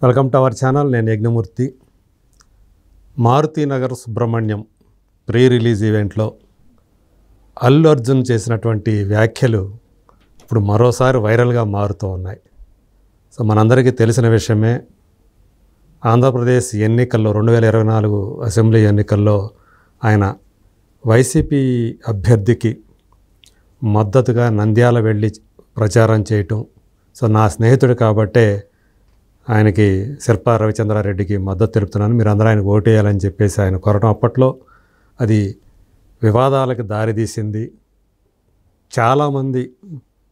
Welcome to our channel. నేను Yagnamurthy. Maruthi Nagar Subrahmanyam pre release ఈవెంట్లో అల్లు అర్జున్ చేసినటువంటి వ్యాఖ్యలు ఇప్పుడు మరోసారి వైరల్గా మారుతూ ఉన్నాయి. సో మనందరికీ తెలిసిన విషయమే, ఆంధ్రప్రదేశ్ ఎన్నికల్లో 2024 అసెంబ్లీ ఎన్నికల్లో ఆయన వైసీపీ అభ్యర్థికి మద్దతుగా నంద్యాల వెళ్ళి ప్రచారం చేయటం. సో నా స్నేహితుడు కాబట్టే ఆయనకి శిల్పా రవిచంద్రారెడ్డికి మద్దతు తెలుపుతున్నాను, మీరు అందరూ ఆయనకు ఓటేయాలని చెప్పేసి ఆయన కోరటం. అప్పట్లో అది వివాదాలకు దారితీసింది. చాలామంది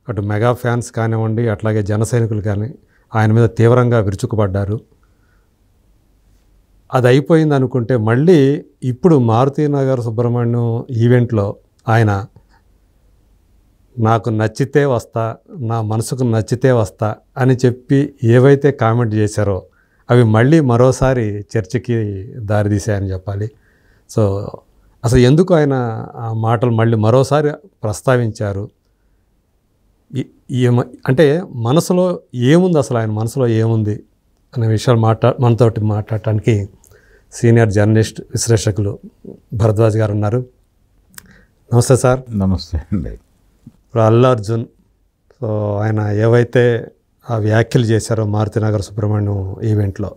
అటు మెగా ఫ్యాన్స్ కానివ్వండి, అట్లాగే జన సైనికులు కానీ ఆయన మీద తీవ్రంగా విరుచుకుపడ్డారు. అది అయిపోయింది అనుకుంటే మళ్ళీ ఇప్పుడు మారుతినగర్ సుబ్రహ్మణ్యం ఈవెంట్లో ఆయన నాకు నచ్చితే వస్తా, నా మనసుకు నచ్చితే వస్తా అని చెప్పి ఏవైతే కామెంట్ చేశారో అవి మళ్ళీ మరోసారి చర్చకి దారితీశాయని చెప్పాలి. సో అసలు ఎందుకు ఆయన ఆ మాటలు మళ్ళీ మరోసారి ప్రస్తావించారు, అంటే మనసులో ఏముంది, అసలు ఆయన మనసులో ఏముంది అనే విషయాలు మనతోటి మాట్లాడటానికి సీనియర్ జర్నలిస్ట్ విశ్లేషకులు భరద్వాజ్ గారు ఉన్నారు. నమస్తే సార్. నమస్తే అండి. ఇప్పుడు అల్లు అర్జున్, సో ఆయన ఏవైతే ఆ వ్యాఖ్యలు చేశారో మారుతినగర్ సుబ్రహ్మణ్యం ఈవెంట్లో,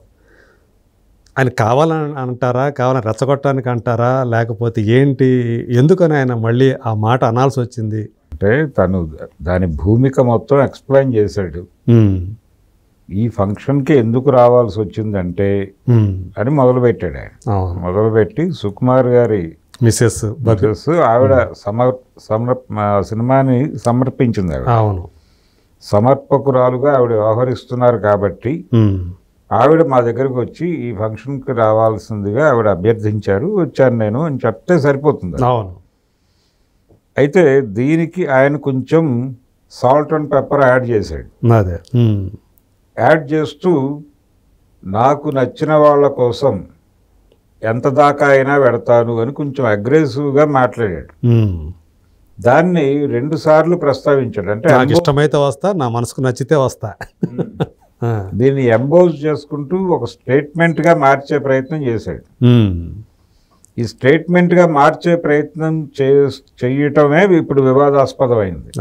ఆయన కావాలని అంటారా, కావాలని రెచ్చగొట్టడానికి అంటారా, లేకపోతే ఏంటి, ఎందుకని ఆయన మళ్ళీ ఆ మాట అనాల్సి వచ్చింది? అంటే తను దాని భూమిక మొత్తం ఎక్స్ప్లెయిన్ చేశాడు. ఈ ఫంక్షన్కి ఎందుకు రావాల్సి వచ్చిందంటే అని మొదలుపెట్టాడు ఆయన. మొదలుపెట్టి సుకుమార్ గారి మిసెస్ ఆవిడ సినిమాని సమర్పించింది. అవును, సమర్పకురాలుగా ఆవిడ వ్యవహరిస్తున్నారు కాబట్టి ఆవిడ మా దగ్గరకు వచ్చి ఈ ఫంక్షన్కి రావాల్సిందిగా ఆవిడ అభ్యర్థించారు, వచ్చాను నేను అని చెప్తే సరిపోతుంది. అవును. అయితే దీనికి ఆయన కొంచెం సాల్ట్ అండ్ పెప్పర్ యాడ్ చేశాడు. అదే యాడ్ చేస్తూ నాకు నచ్చిన వాళ్ళ కోసం ఎంత దాకా అయినా పెడతాను అని కొంచెం అగ్రెసివ్గా మాట్లాడాడు. దాన్ని 2 సార్లు ప్రస్తావించాడు. అంటే నాకు ఇష్టమైతే వస్తా, నా మనసుకు నచ్చితే వస్తా. దీన్ని ఎంబోజ్ చేసుకుంటూ ఒక స్టేట్మెంట్గా మార్చే ప్రయత్నం చేశాడు. ఈ స్టేట్మెంట్గా మార్చే ప్రయత్నం చేయటమే ఇప్పుడు వివాదాస్పదమైంది.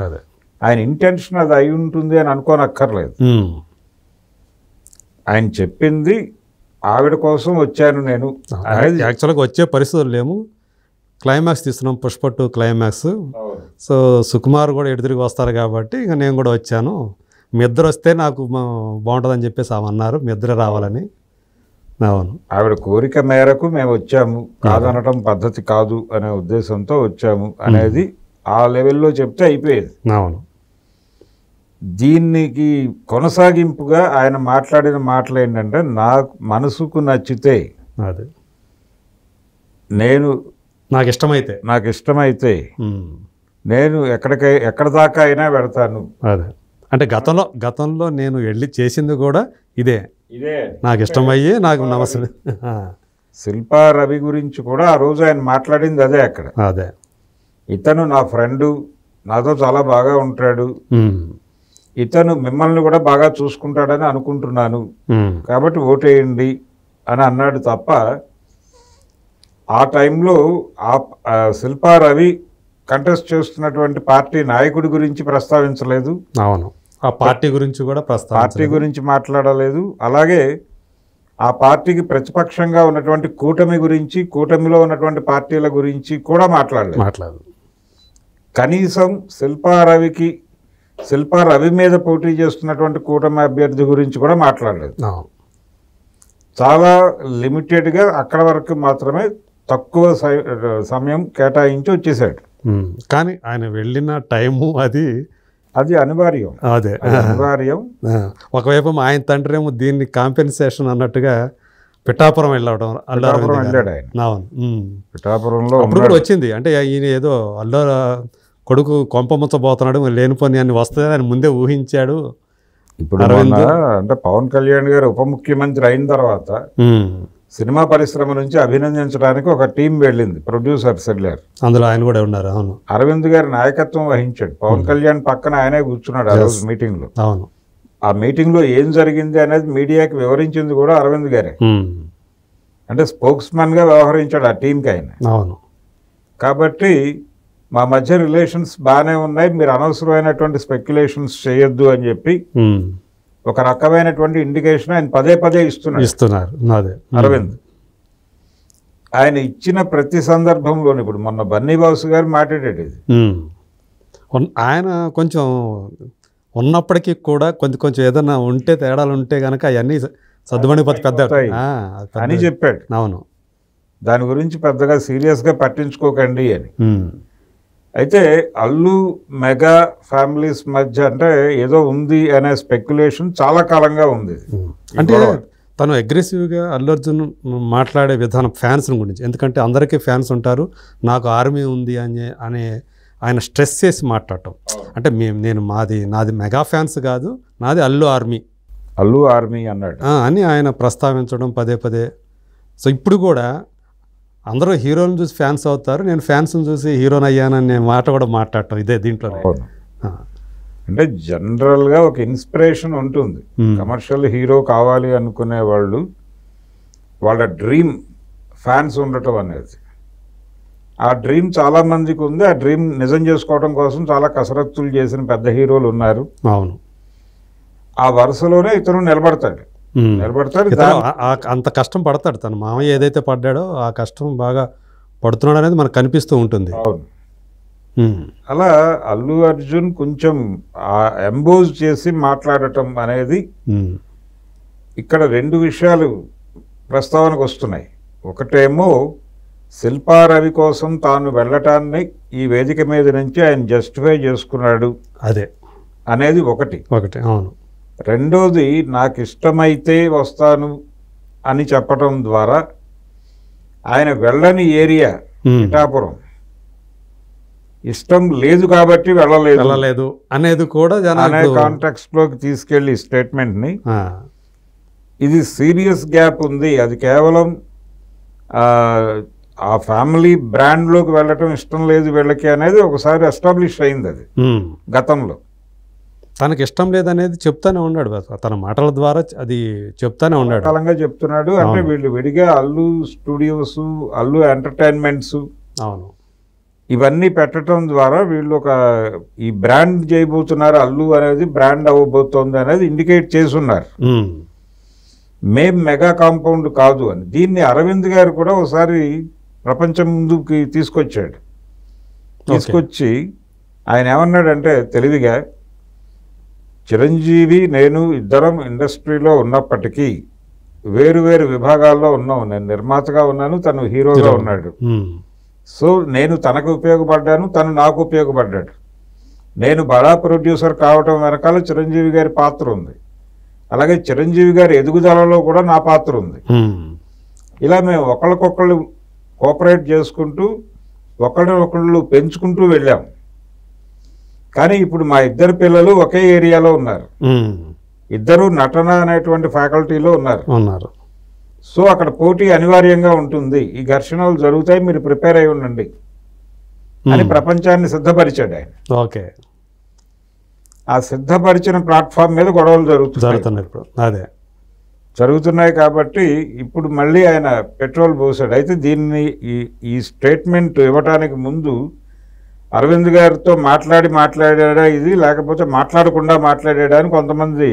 ఆయన ఇంటెన్షన్ అది అయి ఉంటుంది అని అనుకోనక్కర్లేదు. ఆయన చెప్పింది ఆవిడ కోసం వచ్చాను నేను. యాక్చువల్గా వచ్చే పరిస్థితులు లేము, క్లైమాక్స్ తీస్తున్నాం, పుష్ప 2 క్లైమాక్స్. సో సుకుమార్ కూడా ఎదురుగా వస్తారు కాబట్టి ఇక నేను కూడా వచ్చాను, మీ ఇద్దరు వస్తే నాకు బాగుంటుందని చెప్పేసి ఆమె అన్నారు, మీ ఇద్దరే రావాలని. అవును, ఆవిడ కోరిక మేరకు మేము వచ్చాము, కాదనటం పద్ధతి కాదు అనే ఉద్దేశంతో వచ్చాము అనేది ఆ లెవెల్లో చెప్తే అయిపోయేది. అవును. దీనికి కొనసాగింపుగా ఆయన మాట్లాడిన మాటలు ఏంటంటే, నాకు మనసుకు నచ్చితే, అదే నాకు ఇష్టమైతే నేను ఎక్కడ దాకా అయినా పెడతాను. అదే అంటే గతంలో నేను వెళ్ళి చేసింది కూడా ఇదే నాకు ఇష్టమయ్యి నాకు నమస్తే. శిల్పా రవి గురించి కూడా ఆ రోజు ఆయన మాట్లాడింది అదే. అక్కడ అదే ఇతను నా ఫ్రెండు, నాతో చాలా బాగా ఉంటాడు, ఇతను మిమ్మల్ని కూడా బాగా చూసుకుంటాడని అనుకుంటున్నాను, కాబట్టి ఓటేయండి అని అన్నాడు తప్ప ఆ టైంలో శిల్పా రవి కంటెస్ట్ చేస్తున్నటువంటి పార్టీ నాయకుడి గురించి ప్రస్తావించలేదు. అవును, ఆ పార్టీ గురించి కూడా పార్టీ గురించి మాట్లాడలేదు. అలాగే ఆ పార్టీకి ప్రతిపక్షంగా ఉన్నటువంటి కూటమి గురించి, కూటమిలో ఉన్నటువంటి పార్టీల గురించి కూడా మాట్లాడలేదు. కనీసం శిల్పా రవి మీద పోటీ చేస్తున్నటువంటి కూటమి అభ్యర్థి గురించి కూడా మాట్లాడలేదు. చాలా లిమిటెడ్గా అక్కడ వరకు మాత్రమే తక్కువ సమయం కేటాయించి వచ్చేసాడు. కానీ ఆయన వెళ్ళిన టైము అది అనివార్యం. అదే అనివార్యం. ఒకవైపు ఆయన తండ్రి ఏమో దీన్ని కాంపెన్సేషన్ అన్నట్టుగా పిఠాపురం వెళ్ళాడు ఆయన. అవును, పిఠాపురంలో వచ్చింది. అంటే ఈయన ఏదో కొడుకు కొంప ముచ్చబోతున్నాడు, లేనిపోని అన్ని వస్తాయని ఆయన ముందే ఊహించాడు. ఇప్పుడు అంటే పవన్ కళ్యాణ్ గారు ఉప ముఖ్యమంత్రి అయిన తర్వాత సినిమా పరిశ్రమ నుంచి అభినందించడానికి ఒక టీం వెళ్ళింది, ప్రొడ్యూసర్స్ వెళ్ళారు, అందులో ఆయన కూడా ఉన్నారు. అవును, అరవింద్ గారి నాయకత్వం వహించాడు. పవన్ కళ్యాణ్ పక్కన ఆయనే కూర్చున్నాడు ఆ రోజు మీటింగ్లో. అవును, ఆ మీటింగ్లో ఏం జరిగింది అనేది మీడియాకి వివరించింది కూడా అరవింద్ గారే. అంటే స్పోక్స్మన్గా వ్యవహరించాడు ఆ టీంకి ఆయన. అవును. కాబట్టి మా మధ్య రిలేషన్స్ బాగానే ఉన్నాయి, మీరు అనవసరమైనటువంటి స్పెక్యులేషన్స్ చేయొద్దు అని చెప్పి ఒక రకమైనటువంటి ఇండికేషన్ ఆయన పదే పదే ఇస్తున్నారు అరవింద్. ఆయన ఇచ్చిన ప్రతి సందర్భంలోని ఇప్పుడు మొన్న బన్నీ బాసు గారు మాట్లాడాడు ఇది. ఆయన కొంచెం ఉన్నప్పటికీ కూడా కొంచెం ఏదైనా ఉంటే తేడాలు ఉంటే కనుక అవన్నీ సర్దుమణిపోతే పెద్ద అని చెప్పాడు. అవును. దాని గురించి పెద్దగా సీరియస్గా పట్టించుకోకండి అని. అయితే అల్లు మెగా ఫ్యామిలీస్ మధ్య అంటే ఏదో ఉంది అనే స్పెక్యులేషన్ చాలా కాలంగా ఉంది. అంటే తను అగ్రెసివ్గా అల్లు అర్జున్ మాట్లాడే విధానం ఫ్యాన్స్ గురించి, ఎందుకంటే అందరికీ ఫ్యాన్స్ ఉంటారు, నాకు ఆర్మీ ఉంది అనే ఆయన స్ట్రెస్ చేసి మాట్లాడటం. అంటే నాది మెగా ఫ్యాన్స్ కాదు, నాది అల్లు ఆర్మీ అన్నాడు అని ఆయన ప్రస్తావించడం పదే పదే. సో ఇప్పుడు కూడా అందరూ హీరోని చూసి ఫ్యాన్స్ అవుతారు, నేను ఫ్యాన్స్ని చూసి హీరోని అయ్యానని మాట కూడా మాట్లాడటం ఇదే దీంట్లో. అంటే జనరల్గా ఒక ఇన్స్పిరేషన్ ఉంటుంది. కమర్షియల్ హీరో కావాలి అనుకునే వాళ్ళు వాళ్ళ డ్రీమ్ ఫ్యాన్స్ ఉండటం అనేది, ఆ డ్రీమ్ చాలా మందికి ఉంది. ఆ డ్రీమ్ నిజం చేసుకోవడం కోసం చాలా కసరత్తులు చేసిన పెద్ద హీరోలు ఉన్నారు. అవును. ఆ వరుసలోనే ఇతను నిలబడతాడు. అంత కష్టం పడతాడు. తన మామయ్య ఏదైతే పడ్డాడో ఆ కష్టం బాగా పడుతున్నాడు అనేది మనకు కనిపిస్తూ ఉంటుంది. అవును. అలా అల్లు అర్జున్ కొంచెం ఎంబోజ్ చేసి మాట్లాడటం అనేది ఇక్కడ రెండు విషయాలు ప్రస్తావనకు వస్తున్నాయి. ఒకటేమో శిల్పా రవి కోసం తాను వెళ్ళటాన్ని ఈ వేదిక మీద నుంచి ఆయన జస్టిఫై చేసుకున్నాడు అనేది ఒకటి. అవును. రెండోది నాకు ఇష్టమైతే వస్తాను అని చెప్పటం ద్వారా ఆయన వెళ్ళని ఏరియా పిఠాపురం, ఇష్టం లేదు కాబట్టి వెళ్ళలేదు అనేది కూడా అనే కాంటెక్స్ట్ లోకి తీసుకెళ్లి స్టేట్మెంట్ని, ఇది సీరియస్ గ్యాప్ ఉంది, అది కేవలం ఆ ఫ్యామిలీ బ్రాండ్లోకి వెళ్ళటం ఇష్టం లేదు వీళ్ళకి అనేది ఒకసారి ఎస్టాబ్లిష్ అయింది. అది గతంలో తనకి ఇష్టం లేదనేది చెప్తానే ఉన్నాడు, తన మాటల ద్వారా అది చెప్తానే ఉన్నాడు, కాలంగా చెప్తున్నాడు. అంటే వీళ్ళు విడిగా అల్లు స్టూడియోస్, అల్లు ఎంటర్టైన్మెంట్స్ ఇవన్నీ పెట్టడం ద్వారా వీళ్ళు ఒక ఈ బ్రాండ్ చేయబోతున్నారు, అల్లు అనేది బ్రాండ్ అవ్వబోతోంది అనేది ఇండికేట్ చేసున్నారు. మేం మెగా కాంపౌండ్ కాదు అని. దీన్ని అరవింద్ గారు కూడా ఒకసారి ప్రపంచం ముందుకి తీసుకొచ్చి ఆయన ఏమన్నాడంటే తెలివిగా, చిరంజీవి నేను ఇద్దరం ఇండస్ట్రీలో ఉన్నప్పటికీ వేరు విభాగాల్లో ఉన్నాం. నేను నిర్మాతగా ఉన్నాను, తను హీరోగా ఉన్నాడు. సో నేను తనకు ఉపయోగపడ్డాను, తను నాకు ఉపయోగపడ్డాడు. నేను బడా ప్రొడ్యూసర్ కావటం వెనకాల చిరంజీవి గారి పాత్ర ఉంది, అలాగే చిరంజీవి గారి ఎదుగుదలలో కూడా నా పాత్ర ఉంది. ఇలా మేము ఒకళ్ళకొకళ్ళు కోఆపరేట్ చేసుకుంటూ ఒకళ్ళు పెంచుకుంటూ వెళ్ళాం. కానీ ఇప్పుడు మా ఇద్దరు పిల్లలు ఒకే ఏరియాలో ఉన్నారు, ఇద్దరు నటన అనేటువంటి ఫ్యాకల్టీలో ఉన్నారు. సో అక్కడ పోటీ అనివార్యంగా ఉంటుంది, ఈ ఘర్షణలు జరుగుతాయి, మీరు ప్రిపేర్ అయి ఉండండి అని ప్రపంచాన్ని సిద్ధపరిచాడు ఆయన. ఓకే. ఆ సిద్ధపరిచిన ప్లాట్ఫామ్ మీద గొడవలు జరుగుతున్నాయి కాబట్టి ఇప్పుడు మళ్ళీ ఆయన పెట్రోల్ పోసాడు. అయితే దీన్ని ఈ స్టేట్మెంట్ ఇవ్వటానికి ముందు అరవింద్ గారితో మాట్లాడాడా ఇది, లేకపోతే మాట్లాడకుండా మాట్లాడాడా అని కొంతమంది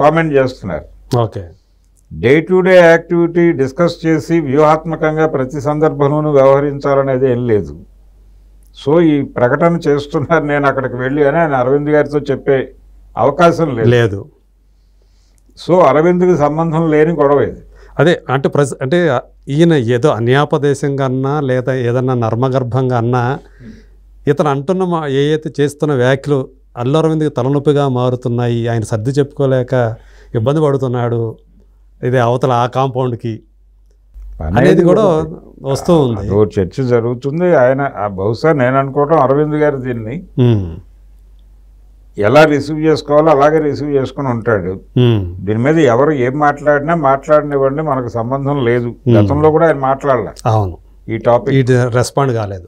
కామెంట్ చేస్తున్నారు. Okay. Day to day activity discuss చేసి వ్యూహాత్మకంగా ప్రతి సందర్భంలోనూ వ్యవహరించాలనేది ఏం లేదు. సో ఈ ప్రకటన చేస్తున్నారు నేను అక్కడికి వెళ్ళి అని ఆయన అరవింద్ గారితో చెప్పే అవకాశం లేదు. సో అరవింద్కి సంబంధం లేని గొడవ ఇది. అదే అంటే ఈయన ఏదో అన్యాపదేశంగా అన్నా లేదా ఏదన్నా నర్మగర్భంగా అన్నా ఇతను అంటున్న ఏదైతే చేస్తున్న వ్యాఖ్యలు అల్లు అరవింద్కి తలనొప్పిగా మారుతున్నాయి, ఆయన సర్ది చెప్పుకోలేక ఇబ్బంది పడుతున్నాడు, ఇది అవతల ఆ కాంపౌండ్కి అనేది కూడా వస్తూ ఉంది. చర్చ జరుగుతుంది. ఆయన బహుశా నేను అనుకోవటం అరవింద్ గారు దీన్ని ఎలా రిసీవ్ చేసుకోవాలో అలాగే రిసీవ్ చేసుకుని ఉంటాడు. దీని మీద ఎవరు ఏం మాట్లాడినివ్వండి, మనకు సంబంధం లేదు. గతంలో కూడా ఆయన మాట్లాడలే అవును ఈ టాపిక్, రెస్పాండ్ కాలేదు.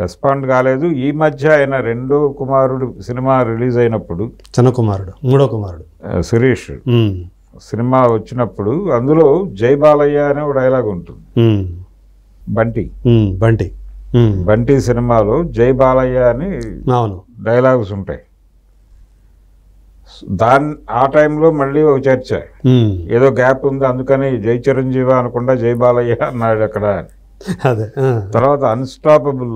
రెస్పాండ్ కాలేదు. ఈ మధ్య ఆయన రెండో కుమారుడు సినిమా రిలీజ్ అయినప్పుడు, చిన్న కుమారుడు, మూడో కుమారుడు శిరీష్ సినిమా వచ్చినప్పుడు అందులో జై బాలయ్య అనే ఒక డైలాగ్ ఉంటుంది. బంటి బంటి బంటి సినిమాలో జై బాలయ్య అని అవును డైలాగ్స్ ఉంటాయి. ఆ టైంలో మళ్ళీ ఒక చర్చ, ఏదో గ్యాప్ ఉంది అందుకని జై చిరంజీవి అనకుండా జై బాలయ్య అన్నాడు అక్కడ. అదే తర్వాత అన్స్టాపబుల్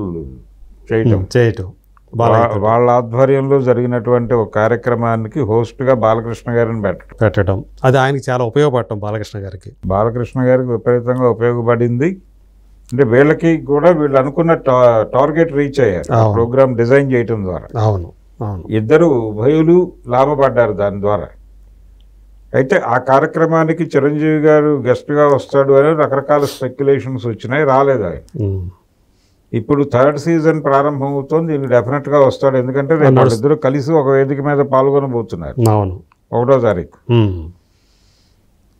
చేయటం వాళ్ళ ఆధ్వర్యంలో జరిగినటువంటి ఒక కార్యక్రమానికి హోస్ట్గా బాలకృష్ణ గారిని పెట్టడం, అది ఆయనకి చాలా ఉపయోగపడటం. బాలకృష్ణ గారికి విపరీతంగా ఉపయోగపడింది. అంటే వీళ్ళకి కూడా వీళ్ళు అనుకున్న టార్గెట్ రీచ్ అయ్యారు ప్రోగ్రామ్ డిజైన్ చేయటం ద్వారా. అవును, ఇద్దరు ఉభయులు లాభపడ్డారు దాని ద్వారా. అయితే ఆ కార్యక్రమానికి చిరంజీవి గారు గెస్ట్గా వస్తాడు అని రకరకాల స్పెక్యులేషన్స్ వచ్చినాయి, రాలేదు ఆయన. ఇప్పుడు థర్డ్ సీజన్ ప్రారంభం అవుతుంది, దీనికి డెఫినెట్గా వస్తాడు. ఎందుకంటే రేపు వాళ్ళిద్దరూ కలిసి ఒక వేదిక మీద పాల్గొనబోతున్నారు 1వ తారీఖు.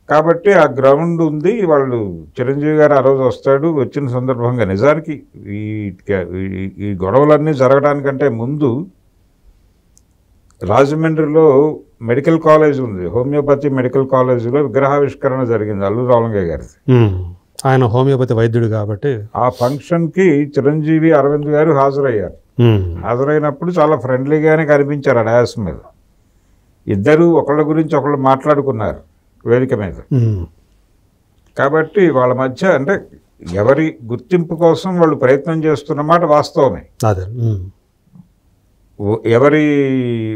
కాబట్టి ఆ గ్రౌండ్ ఉంది. వాళ్ళు చిరంజీవి గారు ఆ రోజు వస్తాడు. వచ్చిన సందర్భంగా నిజానికి ఈ గొడవలన్నీ జరగడానికంటే ముందు రాజమండ్రిలో మెడికల్ కాలేజ్ ఉంది, హోమియోపతి మెడికల్ కాలేజీలో విగ్రహావిష్కరణ జరిగింది అల్లు రామలింగయ్య గారిది. ఆయన హోమియోపతి వైద్యుడు కాబట్టి ఆ ఫంక్షన్కి చిరంజీవి, అరవింద్ గారు హాజరయ్యారు. హాజరైనప్పుడు చాలా ఫ్రెండ్లీగానే కనిపించారు ఆ డయాస్ మీద. ఇద్దరు ఒకళ్ళ గురించి ఒకళ్ళు మాట్లాడుకున్నారు వేదిక మీద. కాబట్టి వాళ్ళ మధ్య అంటే ఎవరి గుర్తింపు కోసం వాళ్ళు ప్రయత్నం చేస్తున్నమాట వాస్తవమే. ఎవరి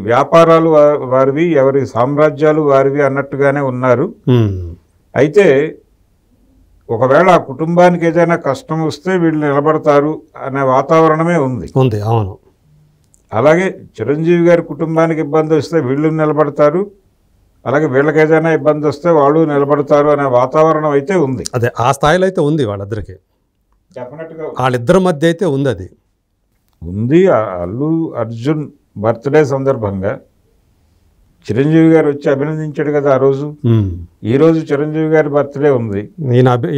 వ్యాపారాలు వారివి, ఎవరి సామ్రాజ్యాలు వారివి అన్నట్టుగానే ఉన్నారు. అయితే ఒకవేళ ఆ కుటుంబానికి ఏదైనా కష్టం వస్తే వీళ్ళు నిలబడతారు అనే వాతావరణమే ఉంది. అవును. అలాగే చిరంజీవి గారి కుటుంబానికి ఇబ్బంది వస్తే వీళ్ళు నిలబడతారు, అలాగే వీళ్ళకి ఏదైనా ఇబ్బంది వస్తే వాళ్ళు నిలబడతారు అనే వాతావరణం అయితే ఉంది. అదే ఆ స్థాయిలో అయితే ఉంది వాళ్ళిద్దరికి, డెఫినెట్గా వాళ్ళిద్దరి మధ్య అయితే ఉంది. అది ఉంది. అల్లు అర్జున్ బర్త్డే సందర్భంగా చిరంజీవి గారు వచ్చి అభినందించాడు కదా ఆ రోజు. ఈ రోజు చిరంజీవి గారి బర్త్డే ఉంది.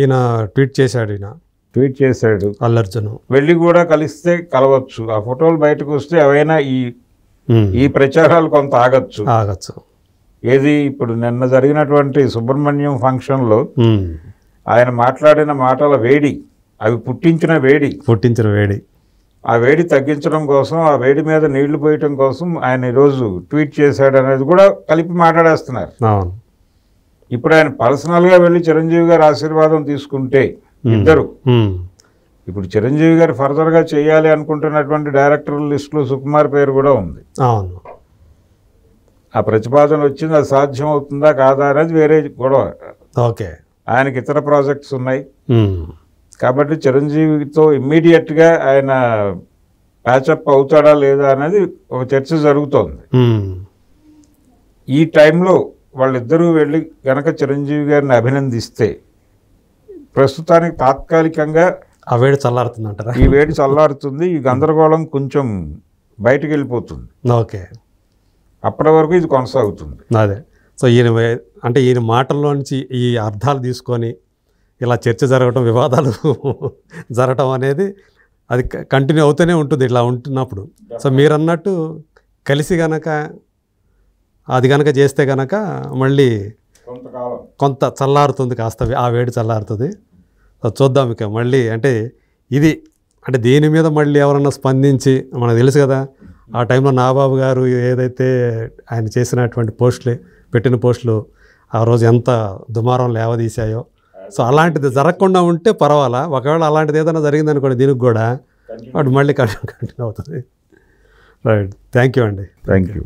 ఈయన ట్వీట్ చేశాడు అల్లు అర్జున్. వెళ్ళి కూడా కలిస్తే కలవచ్చు. ఆ ఫోటోలు బయటకు వస్తే అవైనా ఈ ప్రచారాలు కొంత ఆగచ్చు. ఏది ఇప్పుడు నిన్న జరిగినటువంటి సుబ్రహ్మణ్యం ఫంక్షన్లో ఆయన మాట్లాడిన మాటల వేడి, అవి పుట్టించిన వేడి, ఆ వేడి తగ్గించడం కోసం, ఆ వేడి మీద నీళ్లు పోయటం కోసం ఆయన ఈరోజు ట్వీట్ చేశాడు అనేది కూడా కలిపి మాట్లాడేస్తున్నారు. ఇప్పుడు ఆయన పర్సనల్గా వెళ్ళి చిరంజీవి గారి ఆశీర్వాదం తీసుకుంటే ఇద్దరు, ఇప్పుడు చిరంజీవి గారు ఫర్దర్గా చేయాలి అనుకుంటున్నటువంటి డైరెక్టర్ల లిస్టులో సుకుమార్ పేరు కూడా ఉంది. ఆ ప్రతిపాదన వచ్చింది, అది సాధ్యం అవుతుందా కాదా అనేది వేరే గొడవ. ఆయనకి ఇతర ప్రాజెక్ట్స్ ఉన్నాయి కాబట్టి చిరంజీవితో ఇమ్మీడియట్గా ఆయన ప్యాచప్ అవుతాడా లేదా అనేది ఒక చర్చ జరుగుతోంది. ఈ టైంలో వాళ్ళిద్దరూ వెళ్ళి గనక చిరంజీవి గారిని అభినందిస్తే ప్రస్తుతానికి తాత్కాలికంగా ఆ వేడి చల్లారుతుందంటారా? ఈ వేడి చల్లారుతుంది, ఈ గందరగోళం కొంచెం బయటికి వెళ్ళిపోతుంది. అప్పటి వరకు ఇది కొనసాగుతుంది. అదే. సో ఈయన మాటల్లోంచి ఈ అర్థాలు తీసుకొని ఇలా చర్చ జరగటం, వివాదాలు జరగటం అనేది అది కంటిన్యూ అవుతూనే ఉంటుంది ఇట్లా ఉంటున్నప్పుడు. సో మీరు అన్నట్టు కలిసి గనక అది గనక చేస్తే గనక మళ్ళీ కొంత చల్లారుతుంది, కాస్త ఆ వేడి చల్లారుతుంది. సో చూద్దాం ఇక మళ్ళీ. అంటే దీని మీద మళ్ళీ ఎవరన్నా స్పందించి, మనకు తెలుసు కదా ఆ టైంలో నాగబాబు గారు ఏదైతే ఆయన చేసినటువంటి పెట్టిన పోస్టులు ఆ రోజు ఎంత దుమారం లేవదీశాయో. సో అలాంటిది జరగకుండా ఉంటే పర్వాలా. ఒకవేళ అలాంటిది ఏదైనా జరిగిందనుకోండి దీనికి కూడా వాడు మళ్ళీ కంటిన్యూ అవుతుంది. రైట్. థ్యాంక్ యూ అండి. Thank you.